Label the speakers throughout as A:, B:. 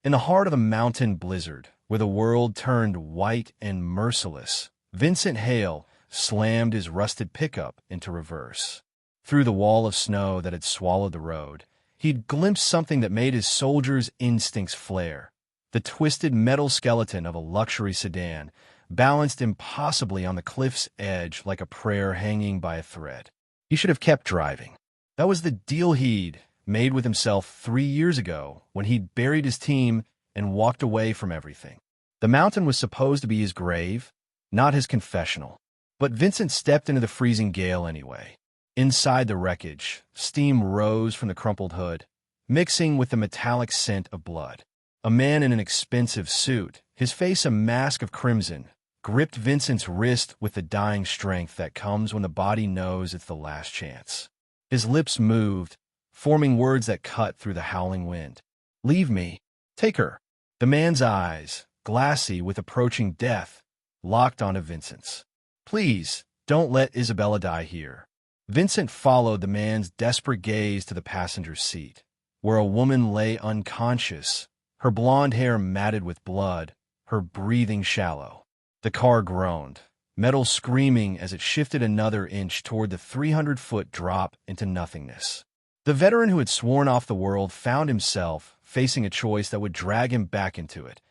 A: In the heart of a mountain blizzard, where the world turned white and merciless, Vincent Hale slammed his rusted pickup into reverse. Through the wall of snow that had swallowed the road, he'd glimpsed something that made his soldier's instincts flare. The twisted metal skeleton of a luxury sedan, balanced impossibly on the cliff's edge like a prayer hanging by a thread. He should have kept driving. That was the deal he'd made with himself 3 years ago when he'd buried his team and walked away from everything. The mountain was supposed to be his grave, not his confessional. But Vincent stepped into the freezing gale anyway. Inside the wreckage, steam rose from the crumpled hood, mixing with the metallic scent of blood. A man in an expensive suit, his face a mask of crimson, gripped Vincent's wrist with the dying strength that comes when the body knows it's the last chance. His lips moved, forming words that cut through the howling wind. "Leave me. Take her." The man's eyes, glassy with approaching death, locked onto Vincent's. "Please, don't let Isabella die here." Vincent followed the man's desperate gaze to the passenger seat, where a woman lay unconscious, her blonde hair matted with blood, her breathing shallow. The car groaned, metal screaming as it shifted another inch toward the 300-foot drop into nothingness. The veteran who had sworn off the world found himself facing a choice that would drag him back into it: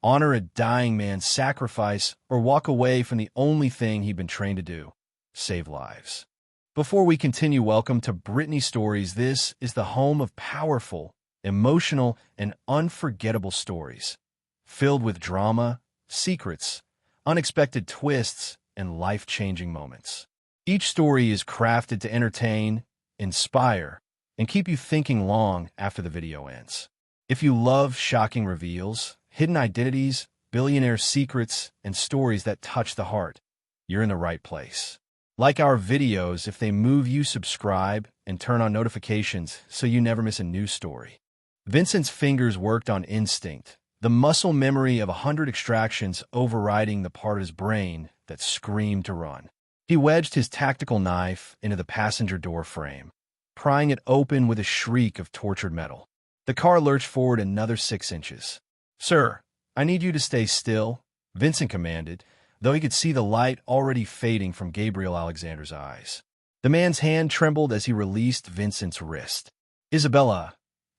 A: honor a dying man's sacrifice or walk away from the only thing he'd been trained to do: save lives. Before we continue, welcome to Brittany Stories. This is the home of powerful, emotional, and unforgettable stories, filled with drama, secrets, unexpected twists, and life-changing moments. Each story is crafted to entertain, inspire, and keep you thinking long after the video ends. If you love shocking reveals, hidden identities, billionaire secrets, and stories that touch the heart, you're in the right place. Like our videos, if they move you, subscribe and turn on notifications so you never miss a new story. Vincent's fingers worked on instinct, the muscle memory of 100 extractions overriding the part of his brain that screamed to run. He wedged his tactical knife into the passenger door frame, prying it open with a shriek of tortured metal. The car lurched forward another 6 inches. "Sir, I need you to stay still," Vincent commanded, though he could see the light already fading from Gabriel Alexander's eyes. The man's hand trembled as he released Vincent's wrist. "Isabella,"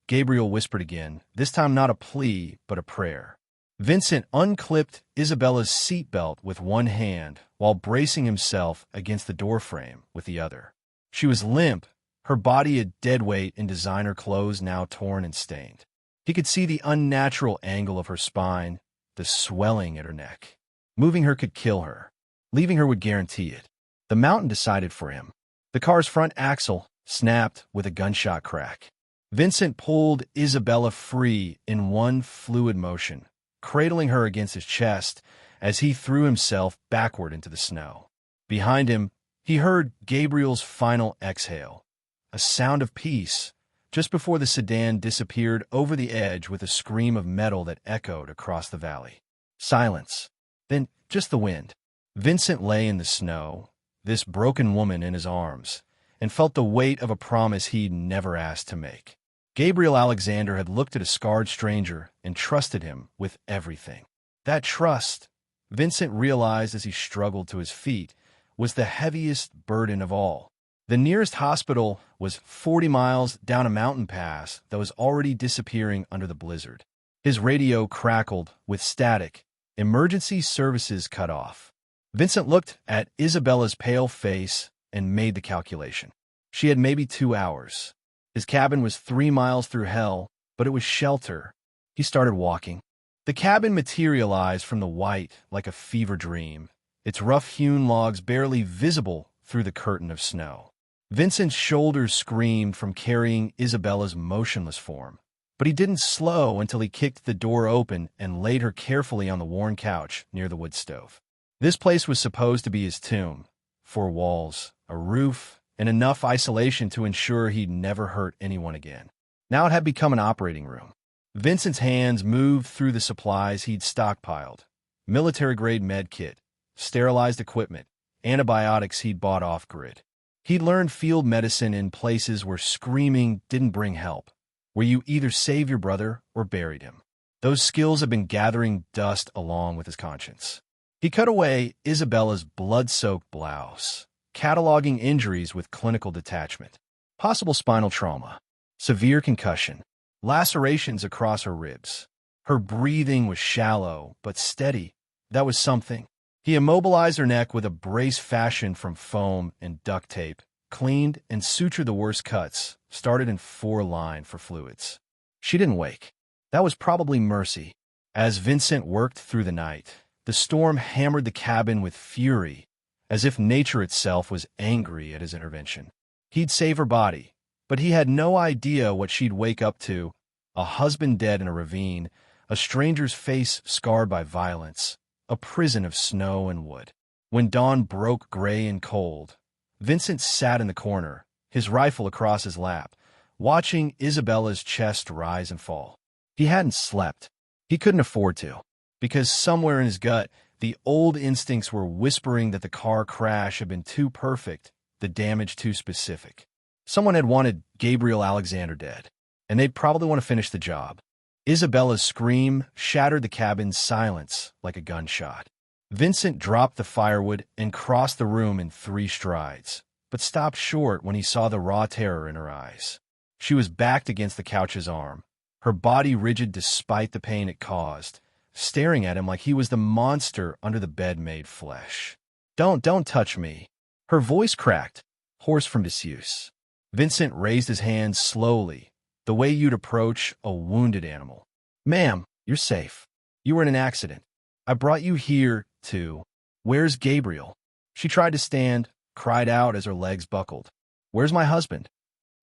A: Gabriel whispered again, this time not a plea, but a prayer. Vincent unclipped Isabella's seatbelt with one hand while bracing himself against the doorframe with the other. She was limp, her body a dead weight in designer clothes now torn and stained. He could see the unnatural angle of her spine, the swelling at her neck. Moving her could kill her. Leaving her would guarantee it. The mountain decided for him. The car's front axle snapped with a gunshot crack. Vincent pulled Isabella free in one fluid motion, cradling her against his chest as he threw himself backward into the snow. Behind him, he heard Gabriel's final exhale, a sound of peace, just before the sedan disappeared over the edge with a scream of metal that echoed across the valley. Silence. Then just the wind. Vincent lay in the snow, this broken woman in his arms, and felt the weight of a promise he'd never asked to make. Gabriel Alexander had looked at a scarred stranger and trusted him with everything. That trust, Vincent realized as he struggled to his feet, was the heaviest burden of all. The nearest hospital was 40 miles down a mountain pass that was already disappearing under the blizzard. His radio crackled with static. Emergency services cut off. Vincent looked at Isabella's pale face and made the calculation. She had maybe 2 hours. His cabin was 3 miles through hell, but it was shelter. He started walking. The cabin materialized from the white like a fever dream, its rough-hewn logs barely visible through the curtain of snow. Vincent's shoulders screamed from carrying Isabella's motionless form, but he didn't slow until he kicked the door open and laid her carefully on the worn couch near the wood stove. This place was supposed to be his tomb: 4 walls, a roof, and enough isolation to ensure he'd never hurt anyone again. Now it had become an operating room. Vincent's hands moved through the supplies he'd stockpiled: military-grade med kit, sterilized equipment, antibiotics he'd bought off-grid. He'd learned field medicine in places where screaming didn't bring help, where you either saved your brother or buried him. Those skills had been gathering dust along with his conscience. He cut away Isabella's blood-soaked blouse, cataloging injuries with clinical detachment. Possible spinal trauma, severe concussion, lacerations across her ribs. Her breathing was shallow but steady. That was something. He immobilized her neck with a brace fashioned from foam and duct tape, cleaned and sutured the worst cuts, started in 4-line for fluids. She didn't wake. That was probably mercy. As Vincent worked through the night, the storm hammered the cabin with fury, as if nature itself was angry at his intervention. He'd save her body, but he had no idea what she'd wake up to: a husband dead in a ravine, a stranger's face scarred by violence, a prison of snow and wood. When dawn broke gray and cold, Vincent sat in the corner, his rifle across his lap, watching Isabella's chest rise and fall. He hadn't slept. He couldn't afford to, because somewhere in his gut, the old instincts were whispering that the car crash had been too perfect, the damage too specific. Someone had wanted Gabriel Alexander dead, and they'd probably want to finish the job. Isabella's scream shattered the cabin's silence like a gunshot. Vincent dropped the firewood and crossed the room in 3 strides, but stopped short when he saw the raw terror in her eyes. She was backed against the couch's arm, her body rigid despite the pain it caused, staring at him like he was the monster under the bed-made flesh. Don't touch me." Her voice cracked, hoarse from disuse. Vincent raised his hand slowly, the way you'd approach a wounded animal. "Ma'am, you're safe. You were in an accident. I brought you here to... Where's Gabriel?" She tried to stand, cried out as her legs buckled. "Where's my husband?"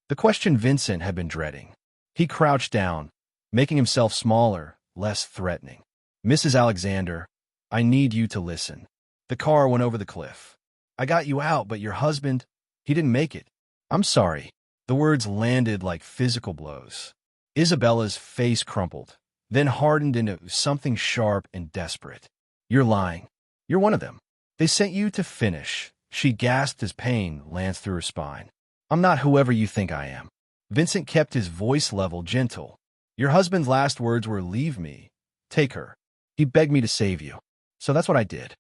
A: The question Vincent had been dreading. He crouched down, making himself smaller, less threatening. "Mrs. Alexander, I need you to listen. The car went over the cliff. I got you out, but your husband, he didn't make it. I'm sorry." The words landed like physical blows. Isabella's face crumpled, then hardened into something sharp and desperate. "You're lying. You're one of them. They sent you to finish." She gasped as pain lanced through her spine. "I'm not whoever you think I am." Vincent kept his voice level gentle. "Your husband's last words were, 'Leave me. Take her.' He begged me to save you. So that's what I did."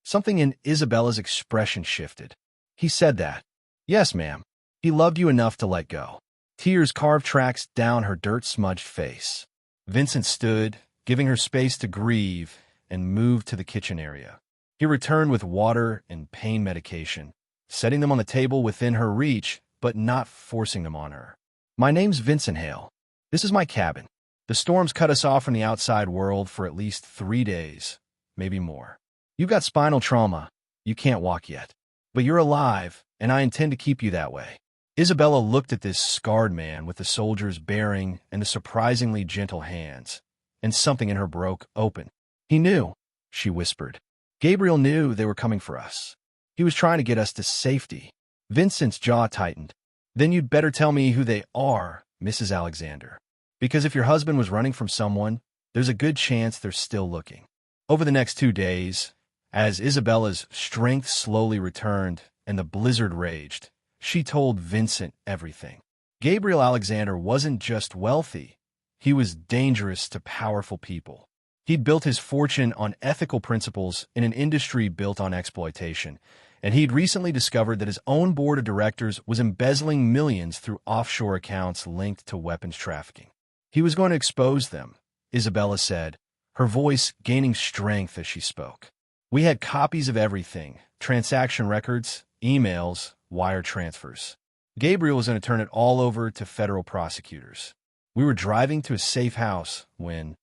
A: Something in Isabella's expression shifted. "He said that." "Yes, ma'am. He loved you enough to let go." Tears carved tracks down her dirt-smudged face. Vincent stood, giving her space to grieve, and moved to the kitchen area. He returned with water and pain medication, setting them on the table within her reach, but not forcing them on her. "My name's Vincent Hale. This is my cabin. The storms cut us off from the outside world for at least 3 days, maybe more. You've got spinal trauma. You can't walk yet. But you're alive, and I intend to keep you that way." Isabella looked at this scarred man with the soldier's bearing and the surprisingly gentle hands, and something in her broke open. "He knew," she whispered. "Gabriel knew they were coming for us. He was trying to get us to safety." Vincent's jaw tightened. "Then you'd better tell me who they are, Mrs. Alexander. Because if your husband was running from someone, there's a good chance they're still looking." Over the next 2 days, as Isabella's strength slowly returned and the blizzard raged, she told Vincent everything. Gabriel Alexander wasn't just wealthy. He was dangerous to powerful people. He'd built his fortune on ethical principles in an industry built on exploitation, and he'd recently discovered that his own board of directors was embezzling millions through offshore accounts linked to weapons trafficking. He was going to expose them, Isabella said, her voice gaining strength as she spoke. "We had copies of everything: transaction records, emails, wire transfers. Gabriel was going to turn it all over to federal prosecutors. We were driving to a safe house when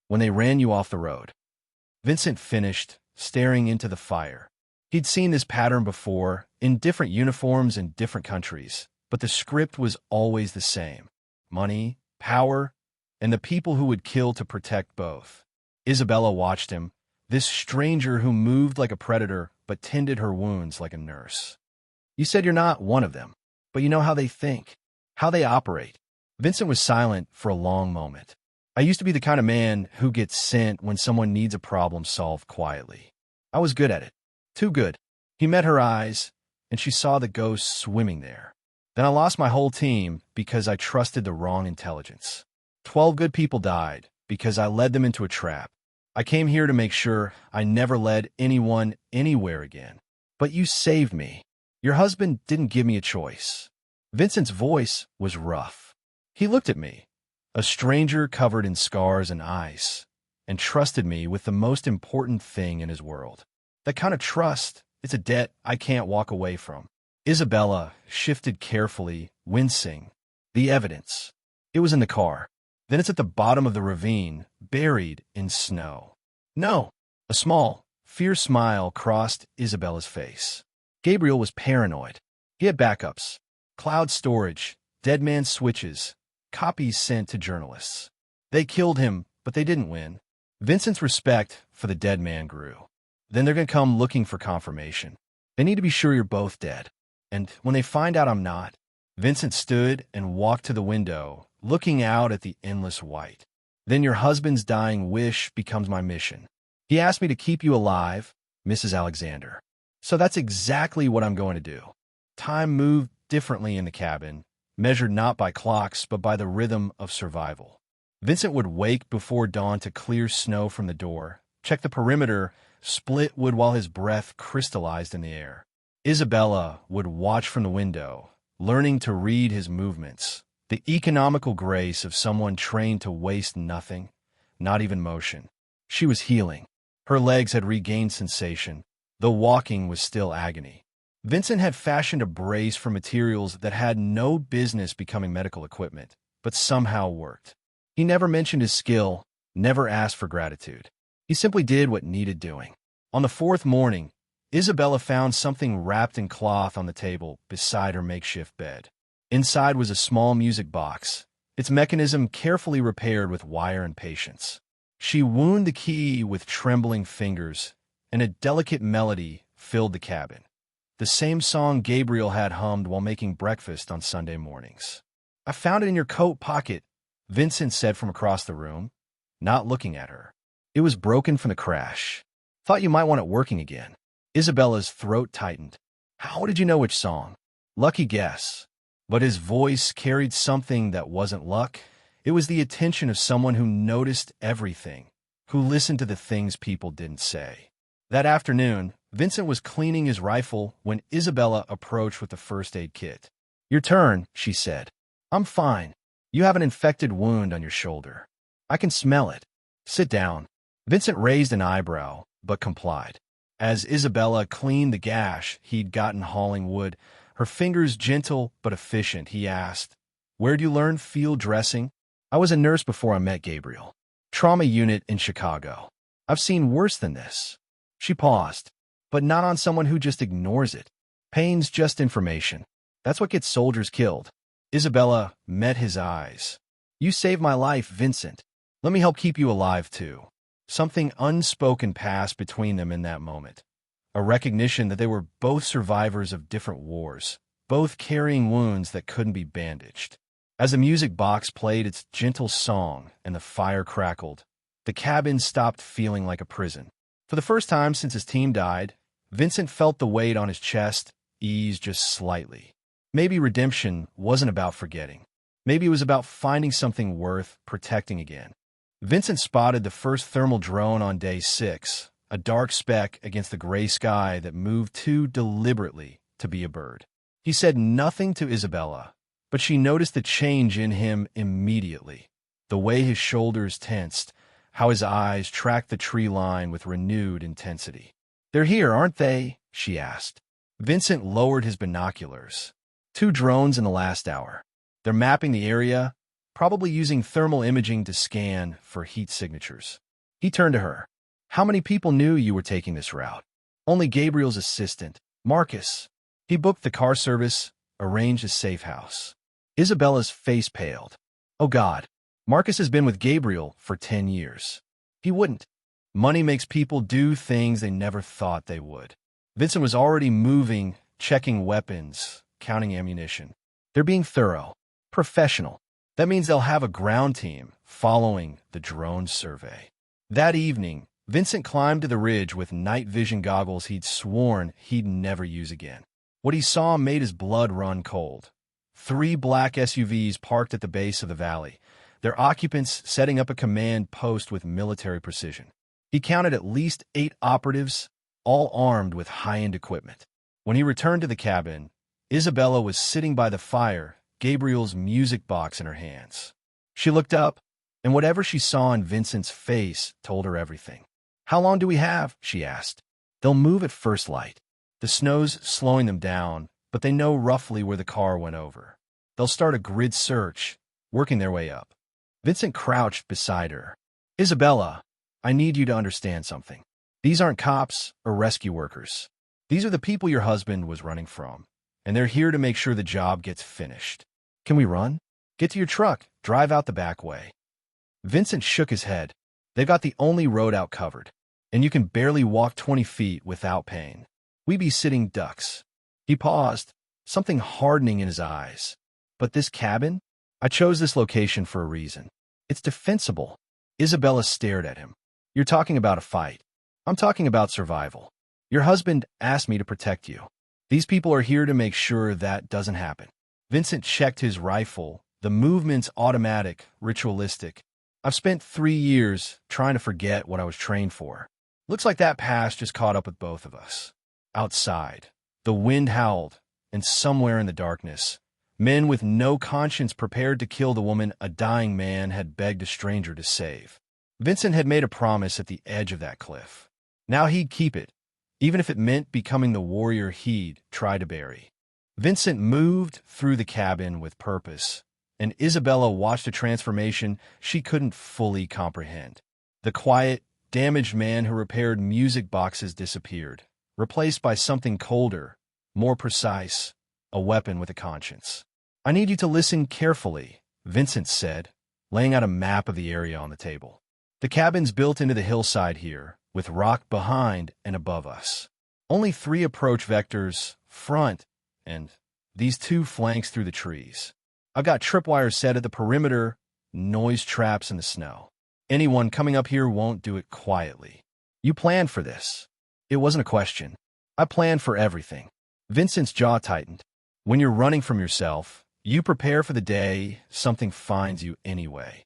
A: they ran you off the road." Vincent finished, staring into the fire. He'd seen this pattern before, in different uniforms in different countries, but the script was always the same: money, power, and the people who would kill to protect both. Isabella watched him, this stranger who moved like a predator but tended her wounds like a nurse. "You said you're not one of them, but you know how they think, how they operate." Vincent was silent for a long moment. "I used to be the kind of man who gets sent when someone needs a problem solved quietly. I was good at it. Too good." He met her eyes, and she saw the ghost swimming there. "Then I lost my whole team because I trusted the wrong intelligence. 12 good people died because I led them into a trap. I came here to make sure I never led anyone anywhere again. But you saved me. Your husband didn't give me a choice." Vincent's voice was rough. He looked at me, a stranger covered in scars and ice, and trusted me with the most important thing in his world. That kind of trust, it's a debt I can't walk away from. Isabella shifted carefully, wincing. The evidence. It was in the car. Then it's at the bottom of the ravine, buried in snow. No. A small, fierce smile crossed Isabella's face. Gabriel was paranoid. He had backups. Cloud storage, dead man switches, copies sent to journalists. They killed him, but they didn't win. Vincent's respect for the dead man grew. Then they're going to come looking for confirmation. They need to be sure you're both dead. And when they find out I'm not, Vincent stood and walked to the window, looking out at the endless white. Then your husband's dying wish becomes my mission. He asked me to keep you alive, Mrs. Alexander. So that's exactly what I'm going to do. Time moved differently in the cabin, measured not by clocks but by the rhythm of survival. Vincent would wake before dawn to clear snow from the door, check the perimeter, split wood while his breath crystallized in the air. Isabella would watch from the window, learning to read his movements, the economical grace of someone trained to waste nothing, not even motion. She was healing. Her legs had regained sensation, though walking was still agony. Vincent had fashioned a brace from materials that had no business becoming medical equipment, but somehow worked. He never mentioned his skill, never asked for gratitude. He simply did what needed doing. On the fourth morning, Isabella found something wrapped in cloth on the table beside her makeshift bed. Inside was a small music box, its mechanism carefully repaired with wire and patience. She wound the key with trembling fingers, and a delicate melody filled the cabin. The same song Gabriel had hummed while making breakfast on Sunday mornings. "I found it in your coat pocket," Vincent said from across the room, not looking at her. "It was broken from the crash. Thought you might want it working again." Isabella's throat tightened. "How did you know which song?" "Lucky guess." But his voice carried something that wasn't luck. It was the attention of someone who noticed everything, who listened to the things people didn't say. That afternoon, Vincent was cleaning his rifle when Isabella approached with the first aid kit. "Your turn," she said. "I'm fine. You have an infected wound on your shoulder. I can smell it. Sit down." Vincent raised an eyebrow, but complied. As Isabella cleaned the gash he'd gotten hauling wood, her fingers gentle but efficient, he asked, "Where'd you learn field dressing?" "I was a nurse before I met Gabriel. Trauma unit in Chicago. I've seen worse than this." She paused. "But not on someone who just ignores it. Pain's just information. That's what gets soldiers killed." Isabella met his eyes. "You saved my life, Vincent. Let me help keep you alive, too." Something unspoken passed between them in that moment. A recognition that they were both survivors of different wars, both carrying wounds that couldn't be bandaged. As the music box played its gentle song and the fire crackled, the cabin stopped feeling like a prison. For the first time since his team died, Vincent felt the weight on his chest ease just slightly. Maybe redemption wasn't about forgetting. Maybe it was about finding something worth protecting again. Vincent spotted the first thermal drone on day 6, a dark speck against the gray sky that moved too deliberately to be a bird. He said nothing to Isabella, but she noticed the change in him immediately. The way his shoulders tensed, how his eyes tracked the tree line with renewed intensity. "They're here, aren't they?" she asked. Vincent lowered his binoculars. 2 drones in the last hour. They're mapping the area, probably using thermal imaging to scan for heat signatures. He turned to her. "How many people knew you were taking this route?" "Only Gabriel's assistant, Marcus. He booked the car service, arranged a safe house." Isabella's face paled. "Oh God, Marcus has been with Gabriel for 10 years. He wouldn't. Money makes people do things they never thought they would." Vincent was already moving, checking weapons, counting ammunition. They're being thorough, professional. That means they'll have a ground team following the drone survey. That evening, Vincent climbed to the ridge with night vision goggles he'd sworn he'd never use again. What he saw made his blood run cold. 3 black SUVs parked at the base of the valley, their occupants setting up a command post with military precision. He counted at least 8 operatives, all armed with high-end equipment. When he returned to the cabin, Isabella was sitting by the fire, Gabriel's music box in her hands. She looked up, and whatever she saw in Vincent's face told her everything. "How long do we have?" she asked. "They'll move at first light. The snow's slowing them down, but they know roughly where the car went over. They'll start a grid search, working their way up." Vincent crouched beside her. "Isabella, I need you to understand something. These aren't cops or rescue workers. These are the people your husband was running from, and they're here to make sure the job gets finished. Can we run? Get to your truck, drive out the back way." Vincent shook his head. "They've got the only road out covered, and you can barely walk 20 feet without pain. We'd be sitting ducks." He paused, something hardening in his eyes. "But this cabin? I chose this location for a reason. It's defensible." Isabella stared at him. "You're talking about a fight. I'm talking about survival. Your husband asked me to protect you. These people are here to make sure that doesn't happen." Vincent checked his rifle. The movement's automatic, ritualistic. "I've spent 3 years trying to forget what I was trained for. Looks like that past just caught up with both of us." Outside, the wind howled, and somewhere in the darkness, men with no conscience prepared to kill the woman a dying man had begged a stranger to save. Vincent had made a promise at the edge of that cliff. Now he'd keep it, even if it meant becoming the warrior he'd tried to bury. Vincent moved through the cabin with purpose, and Isabella watched a transformation she couldn't fully comprehend. The quiet, damaged man who repaired music boxes disappeared, replaced by something colder, more precise, a weapon with a conscience. "I need you to listen carefully," Vincent said, laying out a map of the area on the table. "The cabin's built into the hillside here, with rock behind and above us. Only 3 approach vectors, front, and these 2 flanks through the trees. I've got tripwires set at the perimeter, noise traps in the snow. Anyone coming up here won't do it quietly. You planned for this." It wasn't a question. "I planned for everything." Vincent's jaw tightened. When you're running from yourself, you prepare for the day something finds you anyway.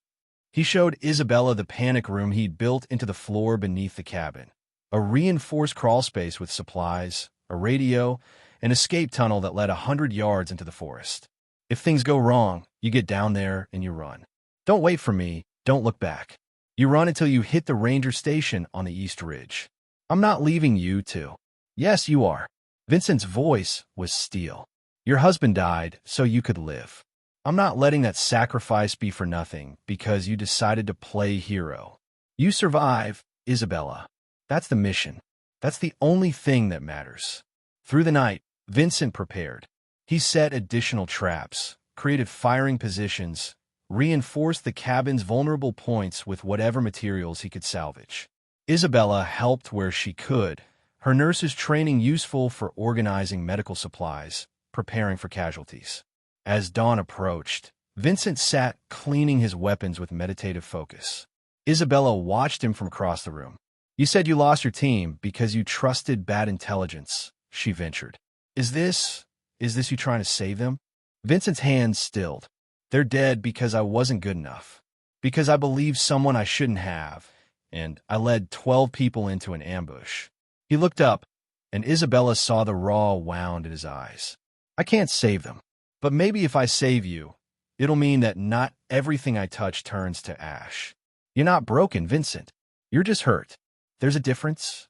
A: He showed Isabella the panic room he'd built into the floor beneath the cabin. A reinforced crawl space with supplies, a radio, an escape tunnel that led 100 yards into the forest. If things go wrong, you get down there and you run. Don't wait for me, don't look back. You run until you hit the ranger station on the East Ridge. I'm not leaving you to. Yes, you are. Vincent's voice was steel. Your husband died so you could live. I'm not letting that sacrifice be for nothing because you decided to play hero. You survive, Isabella. That's the mission. That's the only thing that matters. Through the night, Vincent prepared. He set additional traps, created firing positions, reinforced the cabin's vulnerable points with whatever materials he could salvage. Isabella helped where she could, her nurse's training useful for organizing medical supplies, preparing for casualties. As dawn approached, Vincent sat cleaning his weapons with meditative focus. Isabella watched him from across the room. You said you lost your team because you trusted bad intelligence, she ventured. Is this you trying to save them? Vincent's hands stilled. They're dead because I wasn't good enough. Because I believed someone I shouldn't have, and I led 12 people into an ambush. He looked up, and Isabella saw the raw wound in his eyes. I can't save them, but maybe if I save you, it'll mean that not everything I touch turns to ash. You're not broken, Vincent. You're just hurt. There's a difference?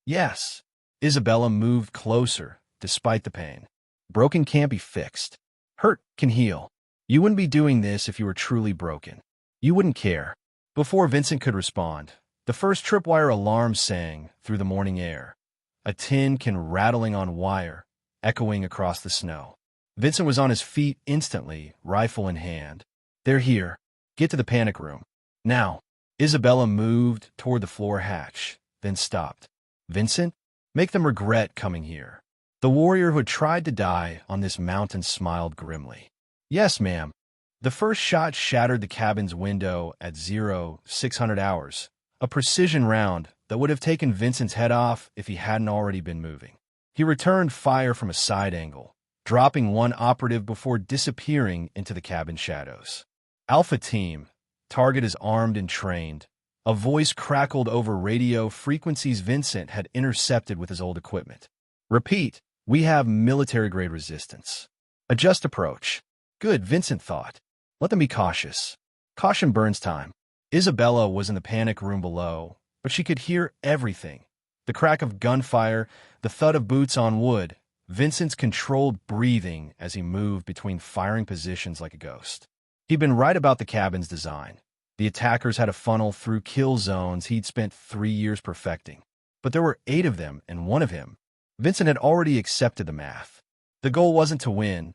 A: Yes. Isabella moved closer, despite the pain. Broken can't be fixed. Hurt can heal. You wouldn't be doing this if you were truly broken. You wouldn't care. Before Vincent could respond, the first tripwire alarm sang through the morning air, a tin can rattling on wire, echoing across the snow. Vincent was on his feet instantly, rifle in hand. They're here. Get to the panic room. Now. Isabella moved toward the floor hatch, then stopped. Vincent, make them regret coming here. The warrior who had tried to die on this mountain smiled grimly. Yes, ma'am. The first shot shattered the cabin's window at 0600 hours, a precision round that would have taken Vincent's head off if he hadn't already been moving. He returned fire from a side angle, dropping one operative before disappearing into the cabin shadows. Alpha Team, Target is armed and trained. A voice crackled over radio frequencies Vincent had intercepted with his old equipment. Repeat, we have military-grade resistance. Adjust approach. Good, Vincent thought. Let them be cautious. Caution burns time. Isabella was in the panic room below, but she could hear everything. The crack of gunfire, the thud of boots on wood, Vincent's controlled breathing as he moved between firing positions like a ghost. He'd been right about the cabin's design. The attackers had a funnel through kill zones he'd spent 3 years perfecting. But there were 8 of them and 1 of him. Vincent had already accepted the math. The goal wasn't to win.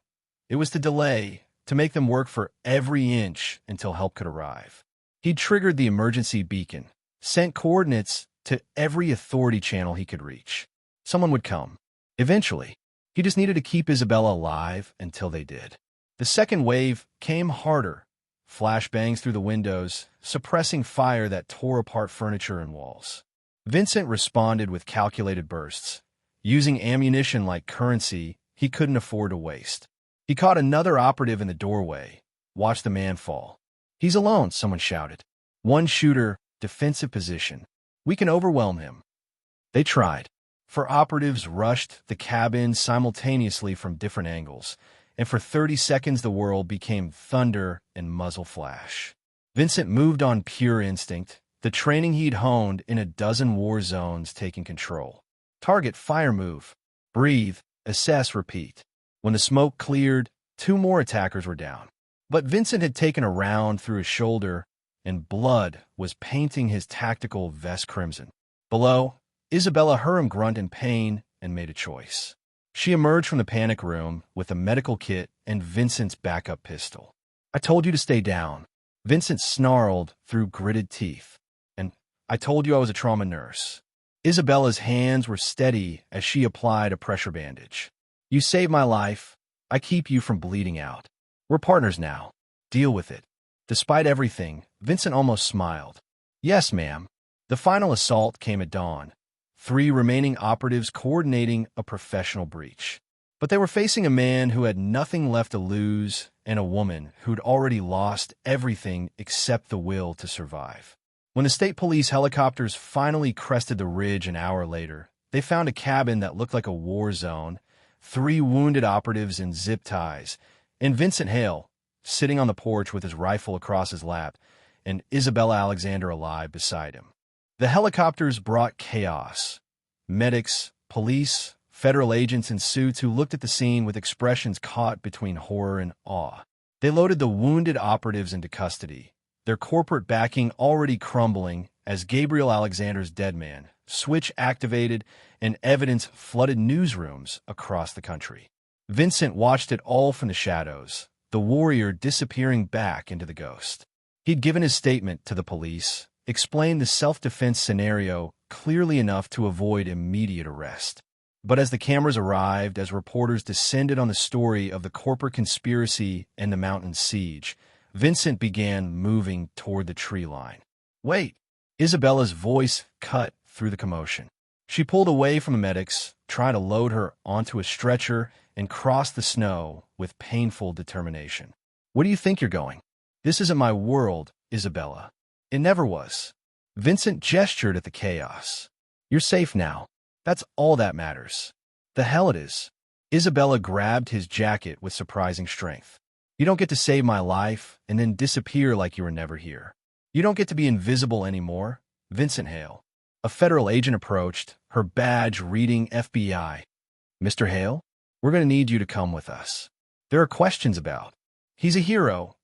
A: It was to delay, to make them work for every inch until help could arrive. He'd triggered the emergency beacon, sent coordinates to every authority channel he could reach. Someone would come. Eventually, he just needed to keep Isabella alive until they did. The second wave came harder. Flashbangs through the windows, suppressing fire that tore apart furniture and walls. Vincent responded with calculated bursts, using ammunition like currency he couldn't afford to waste. He caught another operative in the doorway, watched the man fall. He's alone, someone shouted. One shooter, defensive position. We can overwhelm him. They tried. 4 operatives rushed the cabin simultaneously from different angles, and for 30 seconds the world became thunder and muzzle flash. Vincent moved on pure instinct, the training he'd honed in a dozen war zones taking control. Target, fire, move. Breathe, assess, repeat. When the smoke cleared, 2 more attackers were down. But Vincent had taken a round through his shoulder, and blood was painting his tactical vest crimson. Below, Isabella heard him grunt in pain and made a choice. She emerged from the panic room with a medical kit and Vincent's backup pistol. I told you to stay down. Vincent snarled through gritted teeth. And I told you I was a trauma nurse. Isabella's hands were steady as she applied a pressure bandage. You saved my life. I keep you from bleeding out. We're partners now. Deal with it. Despite everything, Vincent almost smiled. Yes, ma'am. The final assault came at dawn. 3 remaining operatives coordinating a professional breach. But they were facing a man who had nothing left to lose and a woman who'd already lost everything except the will to survive. When the state police helicopters finally crested the ridge an hour later, they found a cabin that looked like a war zone, 3 wounded operatives in zip ties, and Vincent Hale, sitting on the porch with his rifle across his lap, and Isabella Alexander alive beside him. The helicopters brought chaos. Medics, police, federal agents in suits who looked at the scene with expressions caught between horror and awe. They loaded the wounded operatives into custody, their corporate backing already crumbling as Gabriel Alexander's dead man, switch activated, and evidence flooded newsrooms across the country. Vincent watched it all from the shadows, the warrior disappearing back into the ghost. He'd given his statement to the police, explained the self-defense scenario clearly enough to avoid immediate arrest. But as the cameras arrived, as reporters descended on the story of the corporate conspiracy and the mountain siege, Vincent began moving toward the tree line. Wait! Isabella's voice cut through the commotion. She pulled away from the medics, trying to load her onto a stretcher, and crossed the snow with painful determination. Where do you think you're going? This isn't my world, Isabella. It never was. Vincent gestured at the chaos. You're safe now. That's all that matters. The hell it is. Isabella grabbed his jacket with surprising strength. You don't get to save my life and then disappear like you were never here. You don't get to be invisible anymore. Vincent Hale. A federal agent approached, her badge reading FBI. Mr. Hale, we're going to need you to come with us. There are questions about. He's a hero,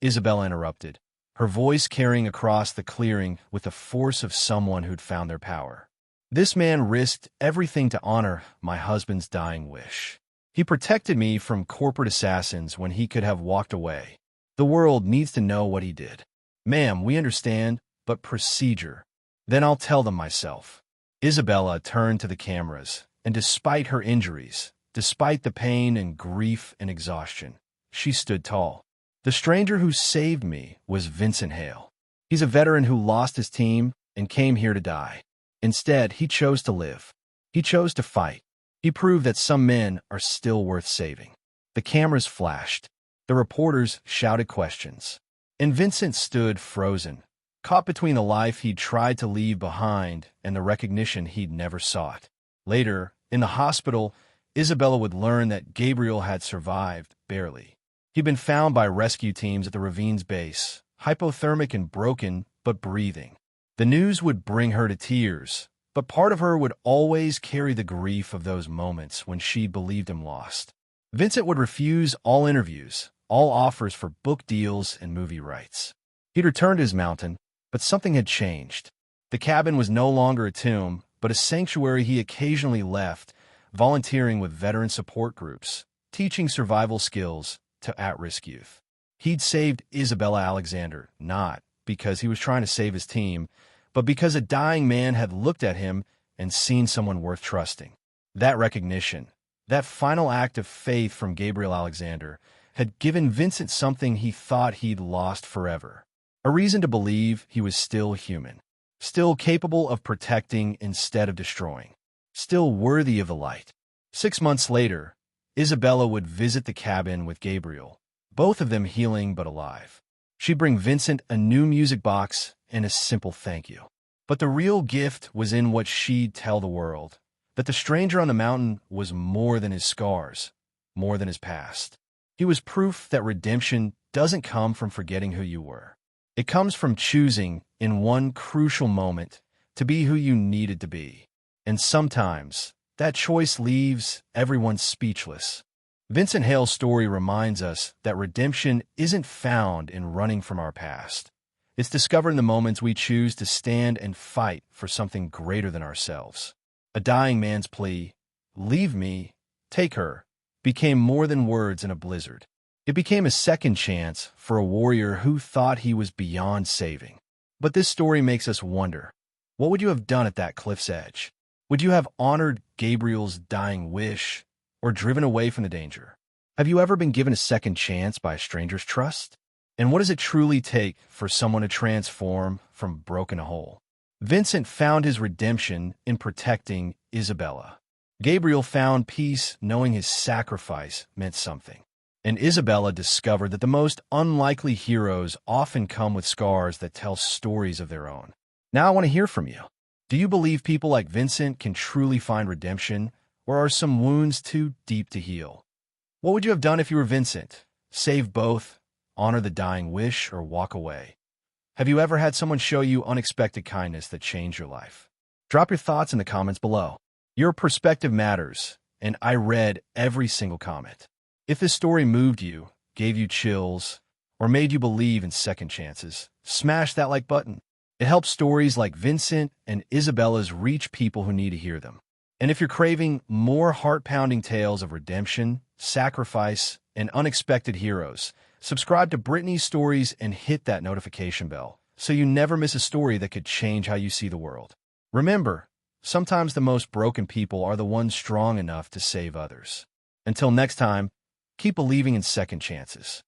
A: Isabella interrupted, her voice carrying across the clearing with the force of someone who'd found their power. This man risked everything to honor my husband's dying wish. He protected me from corporate assassins when he could have walked away. The world needs to know what he did. Ma'am, we understand, but procedure. Then I'll tell them myself. Isabella turned to the cameras, and despite her injuries, despite the pain and grief and exhaustion, she stood tall. The stranger who saved me was Vincent Hale. He's a veteran who lost his team and came here to die. Instead, he chose to live. He chose to fight. He proved that some men are still worth saving. The cameras flashed. The reporters shouted questions. And Vincent stood frozen, caught between the life he'd tried to leave behind and the recognition he'd never sought. Later, in the hospital, Isabella would learn that Gabriel had survived, barely. He'd been found by rescue teams at the ravine's base, hypothermic and broken, but breathing. The news would bring her to tears, but part of her would always carry the grief of those moments when she'd believed him lost. Vincent would refuse all interviews, all offers for book deals and movie rights. He'd returned to his mountain, but something had changed. The cabin was no longer a tomb, but a sanctuary he occasionally left, volunteering with veteran support groups, teaching survival skills to at-risk youth. He'd saved Isabella Alexander, not because he was trying to save his team, but because a dying man had looked at him and seen someone worth trusting. That recognition, that final act of faith from Gabriel Alexander, had given Vincent something he thought he'd lost forever. A reason to believe he was still human, still capable of protecting instead of destroying, still worthy of the light. 6 months later, Isabella would visit the cabin with Gabriel, both of them healing but alive. She'd bring Vincent a new music box and a simple thank you. But the real gift was in what she'd tell the world, that the stranger on the mountain was more than his scars, more than his past. He was proof that redemption doesn't come from forgetting who you were. It comes from choosing, in one crucial moment, to be who you needed to be. And sometimes, that choice leaves everyone speechless. Vincent Hale's story reminds us that redemption isn't found in running from our past. It's discovered in the moments we choose to stand and fight for something greater than ourselves. A dying man's plea, "Leave me, take her," became more than words in a blizzard. It became a second chance for a warrior who thought he was beyond saving. But this story makes us wonder, what would you have done at that cliff's edge? Would you have honored Gabriel's dying wish or driven away from the danger? Have you ever been given a second chance by a stranger's trust? And what does it truly take for someone to transform from broken to whole? Vincent found his redemption in protecting Isabella. Gabriel found peace knowing his sacrifice meant something. And Isabella discovered that the most unlikely heroes often come with scars that tell stories of their own. Now I want to hear from you. Do you believe people like Vincent can truly find redemption, or are some wounds too deep to heal? What would you have done if you were Vincent? Save both, honor the dying wish, or walk away? Have you ever had someone show you unexpected kindness that changed your life? Drop your thoughts in the comments below. Your perspective matters, and I read every single comment. If this story moved you, gave you chills, or made you believe in second chances, smash that like button. It helps stories like Vincent and Isabella's reach people who need to hear them. And if you're craving more heart-pounding tales of redemption, sacrifice, and unexpected heroes, subscribe to Brittany's Stories and hit that notification bell so you never miss a story that could change how you see the world. Remember, sometimes the most broken people are the ones strong enough to save others. Until next time, keep believing in second chances.